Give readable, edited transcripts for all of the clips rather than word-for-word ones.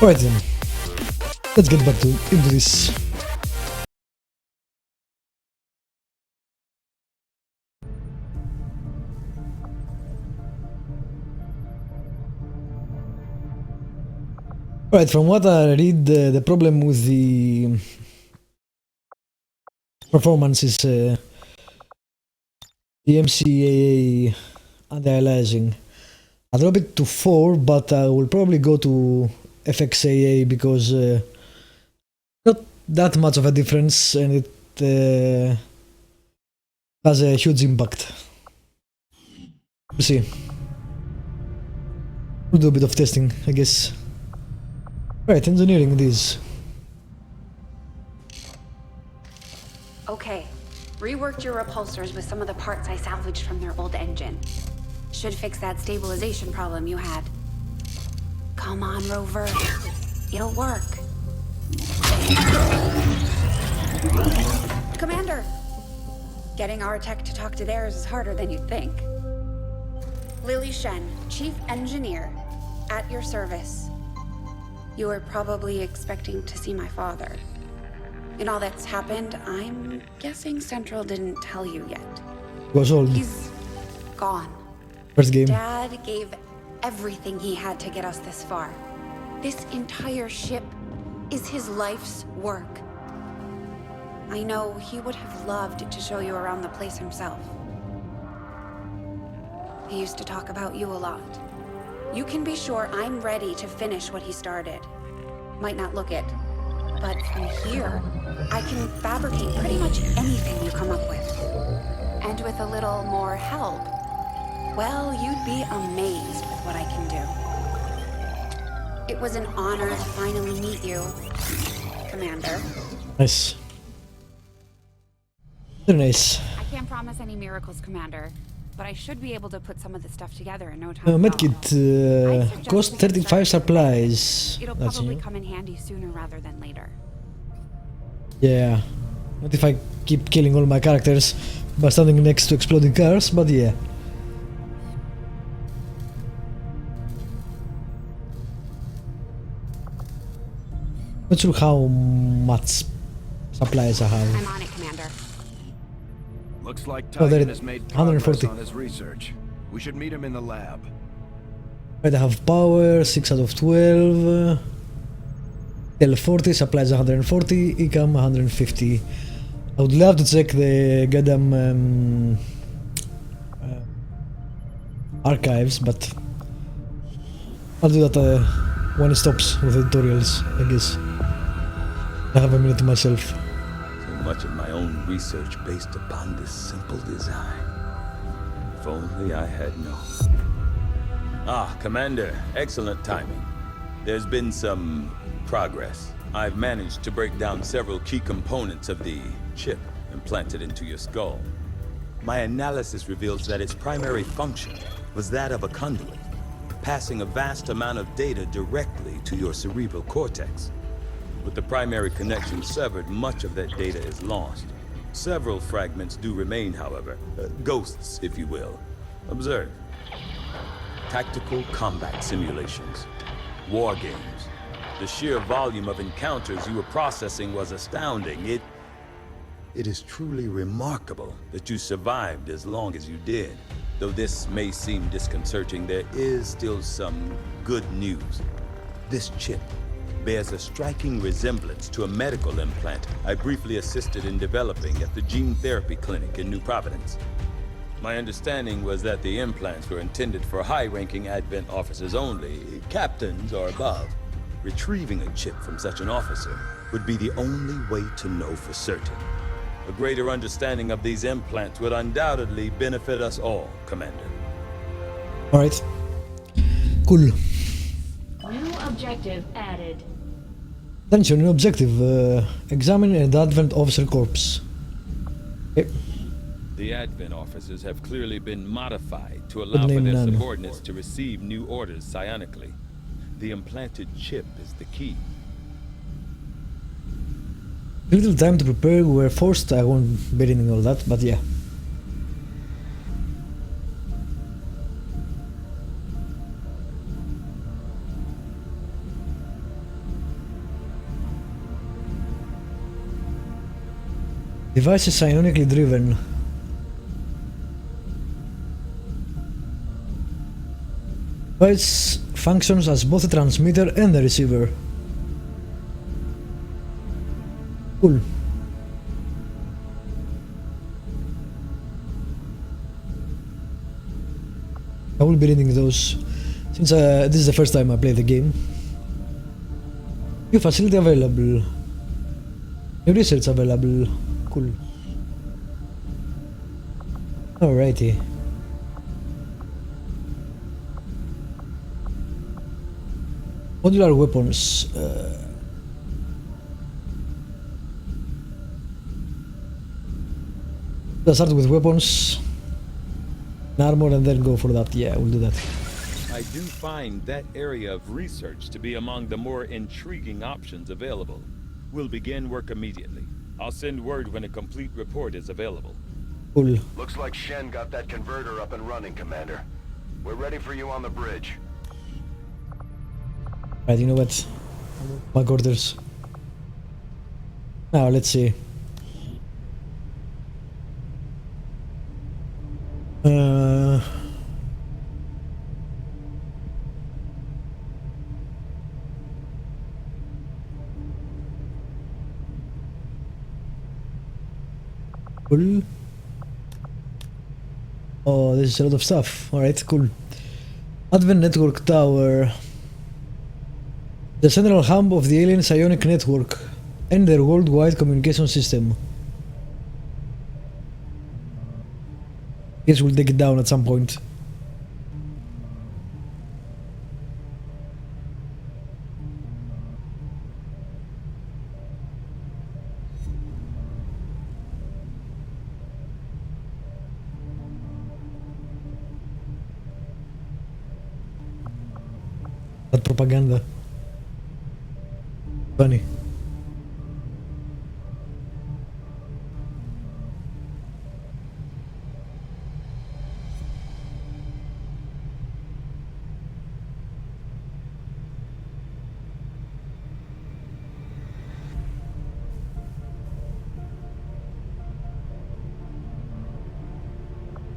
Alright then, let's get back into this. Alright, from what I read, the problem with the performance is the MCAA anti-aliasing. I drop it to 4, but I will probably go to FXAA because not that much of a difference, and it has a huge impact. We'll see. We'll do a bit of testing, I guess. Right, engineering this. Okay, reworked your repulsors with some of the parts I salvaged from their old engine. Should fix that stabilization problem you had. Come on, Rover. It'll work. Commander! Getting our tech to talk to theirs is harder than you'd think. Lily Shen, Chief Engineer, at your service. You were probably expecting to see my father. In all that's happened, I'm guessing Central didn't tell you yet. Was old. He's gone. First game. Dad gave everything he had to get us this far. This entire ship is his life's work. I know he would have loved to show you around the place himself. He used to talk about you a lot. You can be sure I'm ready to finish what he started. Might not look it, but from here, I can fabricate pretty much anything you come up with. And with a little more help, well, you'd be amazed with what I can do. It was an honor to finally meet you, Commander. Nice. Very nice. I can't promise any miracles, Commander, but I should be able to put some of this stuff together in no time. Medkit cost 35 supplies. It'll That's probably new. come in handy sooner rather than later. Yeah. Not if I keep killing all my characters by standing next to exploding cars, but yeah. Not sure how much supplies I have. I'm on it, Commander. Looks like Oh, there Titan it- has made progress 140. on his research. We should meet him in the lab. Right, I have power, 6 out of 12. Tel 40, supplies 140, Ecam 150. I would love to check the goddamn archives, but I'll do that when it stops with the tutorials, I guess. I have a minute to myself. So much of my own research based upon this simple design. If only I had known. Ah, Commander, excellent timing. There's been some progress. I've managed to break down several key components of the chip implanted into your skull. My analysis reveals that its primary function was that of a conduit, passing a vast amount of data directly to your cerebral cortex. With the primary connection severed, much of that data is lost. Several fragments do remain, however. Ghosts, if you will. Observe. Tactical combat simulations. War games. The sheer volume of encounters you were processing was astounding. It is truly remarkable that you survived as long as you did. Though this may seem disconcerting, there is still some good news. This chip bears a striking resemblance to a medical implant I briefly assisted in developing at the gene therapy clinic in New Providence. My understanding was that the implants were intended for high-ranking Advent officers only, captains or above. Retrieving a chip from such an officer would be the only way to know for certain. A greater understanding of these implants would undoubtedly benefit us all, Commander. Alright. Cool. New objective added. Attention, new objective. Examine an Advent officer corpse. Okay. The Advent officers have clearly been modified to Good allow for name, their none. subordinates to receive new orders psionically. The implanted chip is the key. Little time to prepare, we were forced, I won't be reading all that, but yeah. Device is ionically driven. Device functions as both a transmitter and a receiver. Cool. I will be reading those since this is the first time I play the game. New facility available. New research available. Cool. Alrighty. Modular weapons. Let's start with weapons, armor, and then go for that. Yeah, we'll do that. I do find that area of research to be among the more intriguing options available. We'll begin work immediately. I'll send word when a complete report is available. Cool. Looks like Shen got that converter up and running, Commander. We're ready for you on the bridge. Right, you know what? Back orders. Now, let's see. Cool. Oh, this is a lot of stuff. Alright, cool. Advent Network Tower. The central hub of the alien psionic network and their worldwide communication system. Guess we'll take it down at some point. That propaganda. Funny.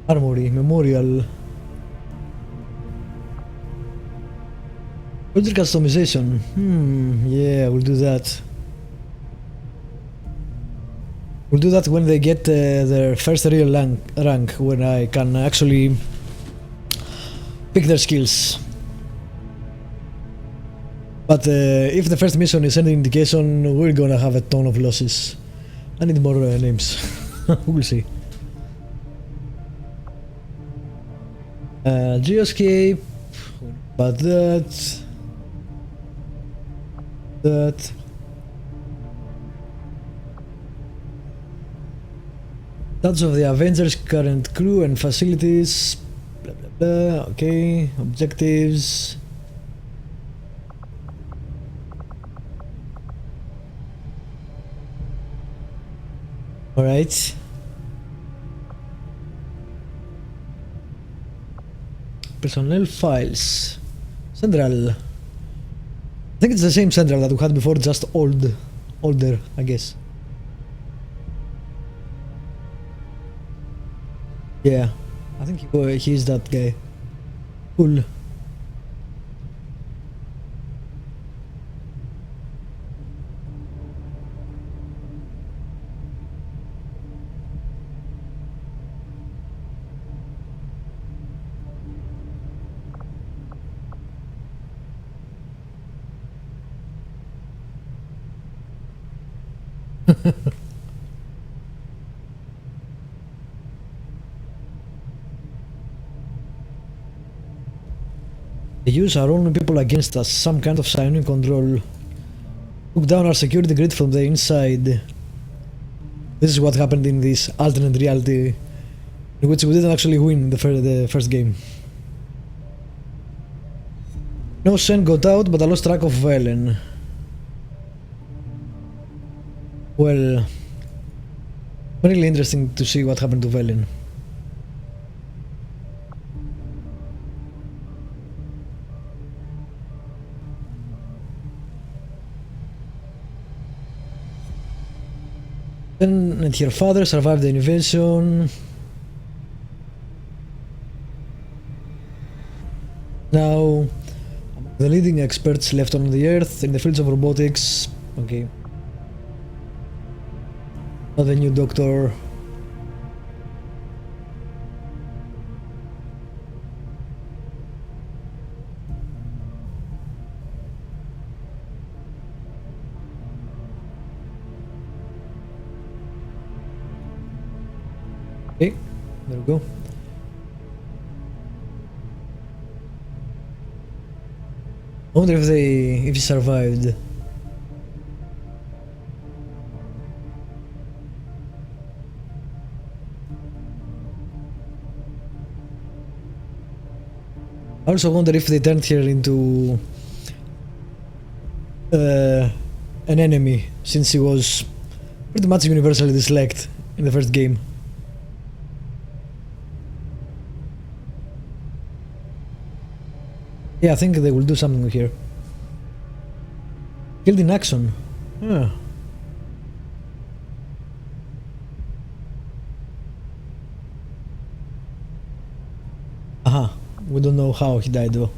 Armory, memorial. Project customization. Yeah, we'll do that. We'll do that when they get their first real rank, when I can actually pick their skills. But if the first mission is any indication, we're gonna have a ton of losses. I need more names. We'll see. Geoscape. But that. Stats of the Avengers' current crew and facilities. Blah blah blah. Okay. Objectives. Alright. Personnel files. Central. I think it's the same central that we had before, just older, I guess. Yeah, I think he's that guy. Cool. They use our own people against us, some kind of psionic control. Took down our security grid from the inside. This is what happened in this alternate reality, in which we didn't actually win the first game. No Shen got out, but I lost track of Velen. Well, really interesting to see what happened to Velen. Then and her father survived the invasion. Now, the leading experts left on the Earth in the fields of robotics. Okay. Now the new doctor. Okay, there we go. I wonder if he survived. I also wonder if they turned her into an enemy, since he was pretty much universally disliked in the first game. Yeah, I think they will do something here. Killed in action. Yeah. Aha. We don't know how he died though.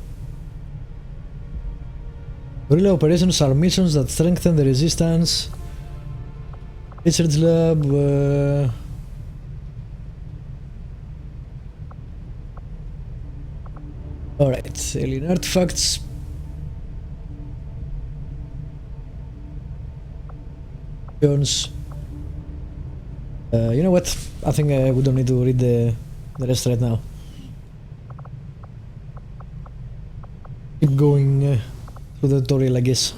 Guerrilla operations are missions that strengthen the resistance. Research lab. Alright, alien artifacts. Jones. You know what? I think we don't need to read the rest right now. Keep going through the tutorial, I guess.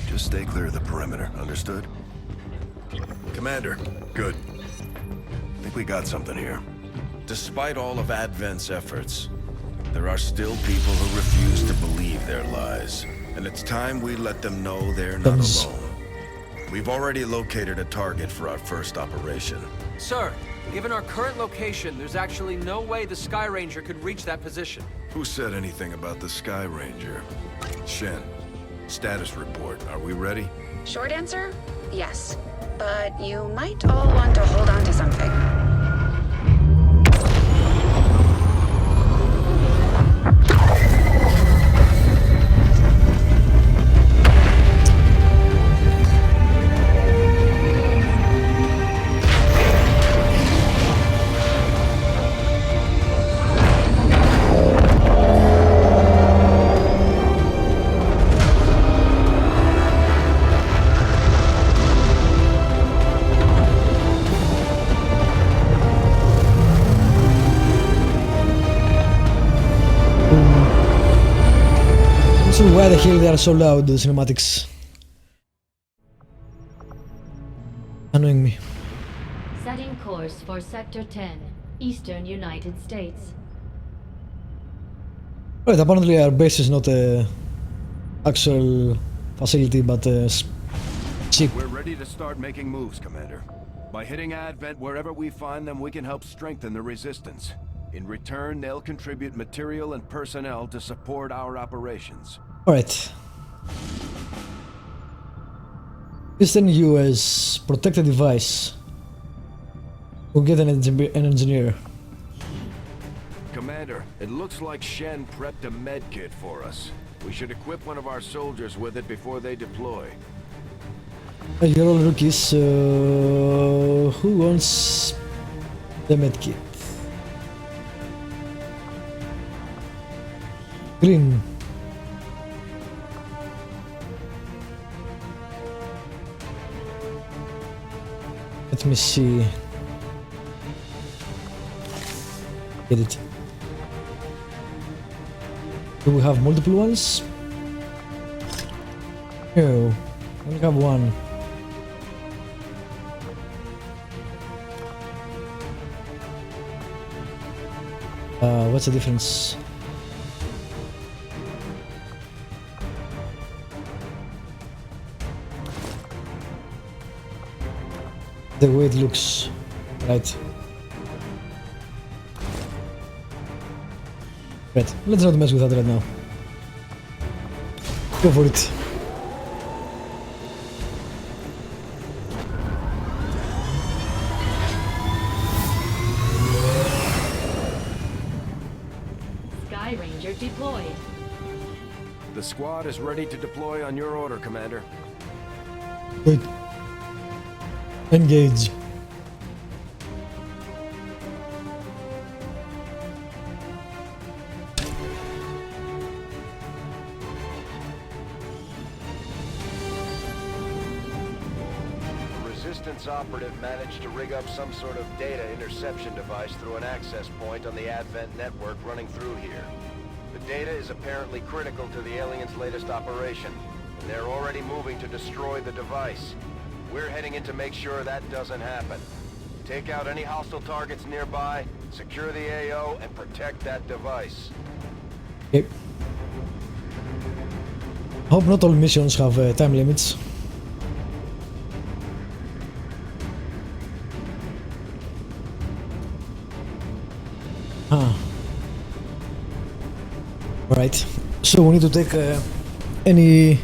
Just stay clear of the perimeter, understood? Commander, good. I think we got something here. Despite all of Advent's efforts, there are still people who refuse to believe their lies. And it's time we let them know they're not alone. We've already located a target for our first operation. Sir, given our current location, there's actually no way the Sky Ranger could reach that position. Who said anything about the Sky Ranger? Shen, status report. Are we ready? Short answer, yes. But you might all want to hold on to something. Why the hell they are so loud, the cinematics? Annoying me. Setting course for Sector 10, Eastern United States. Right, apparently our base is not a actual facility, but a ship. We're ready to start making moves, Commander. By hitting Advent wherever we find them, we can help strengthen the resistance. In return, they'll contribute material and personnel to support our operations. Alright. Listen you as protect a device. We'll get an engineer. Commander, it looks like Shen prepped a med kit for us. We should equip one of our soldiers with it before they deploy. You're all rookies, so who wants the med kit? Green. Let me see. Get it. Do we have multiple ones? No, we only have one. What's the difference? The way it looks, right? Right, let's not mess with that right now. Go for it. deployed. The squad is ready to deploy on your order, Commander. Good. Engage. Resistance operative managed to rig up some sort of data interception device through an access point on the Advent network running through here. The data is apparently critical to the aliens' latest operation, and they're already moving to destroy the device. We're heading in to make sure that doesn't happen. Take out any hostile targets nearby, secure the AO, and protect that device. Okay. Hope not all missions have time limits. Right, so we need to take any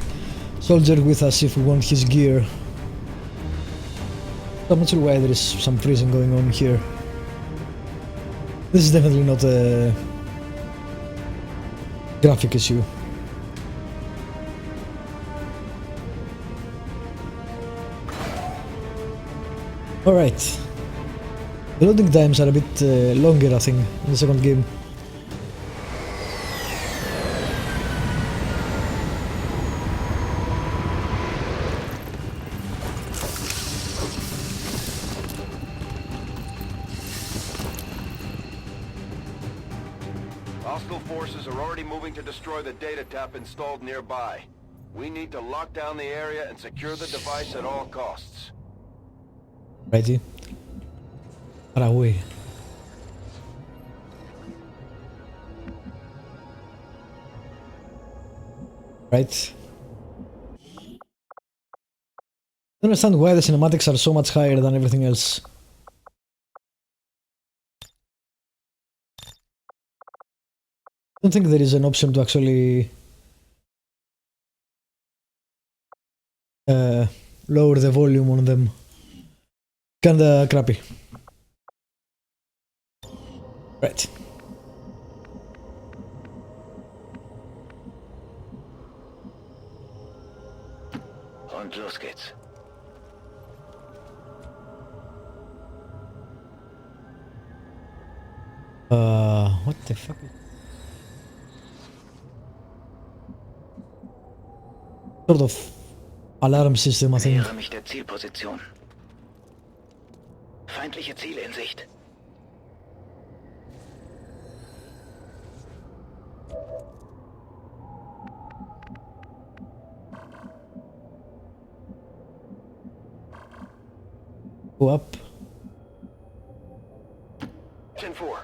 soldier with us if we want his gear. I'm not sure why there is some freezing going on here. This is definitely not a graphic issue. Alright. The loading times are a bit longer, I think, in the second game. Hostile forces are already moving to destroy the data tap installed nearby. We need to lock down the area and secure the device at all costs. Righty. Far away. Right. I don't understand why the cinematics are so much higher than everything else. I don't think there is an option to actually lower the volume on them. Kinda crappy. Right. Und los geht's. What the fuck? Sort of alarm system, I think. Nähere mich der Zielposition. Feindliche Ziele in Sicht. Go up. 10-4.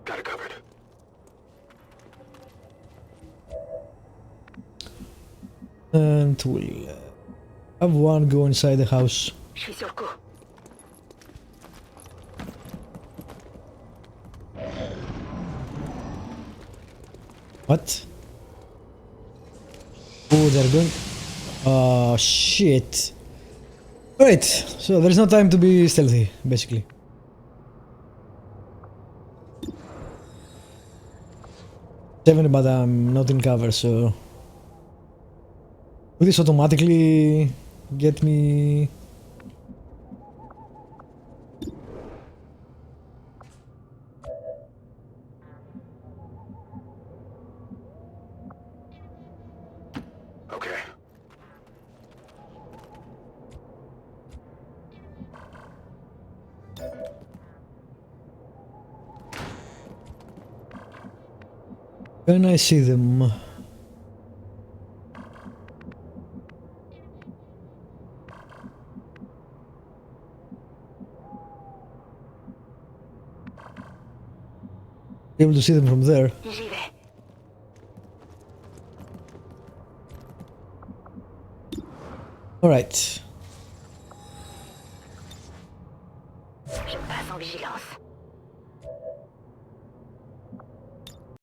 Got it covered. And we'll have one go inside the house. Je suis sur le coup. What? Oh, they're going. Oh, shit. Alright, so there's no time to be stealthy, basically. Seven, but I'm not in cover, so. Will this automatically get me? Okay. Can I see them? Be able to see them from there. J'y vais. Alright. Je passe en vigilance.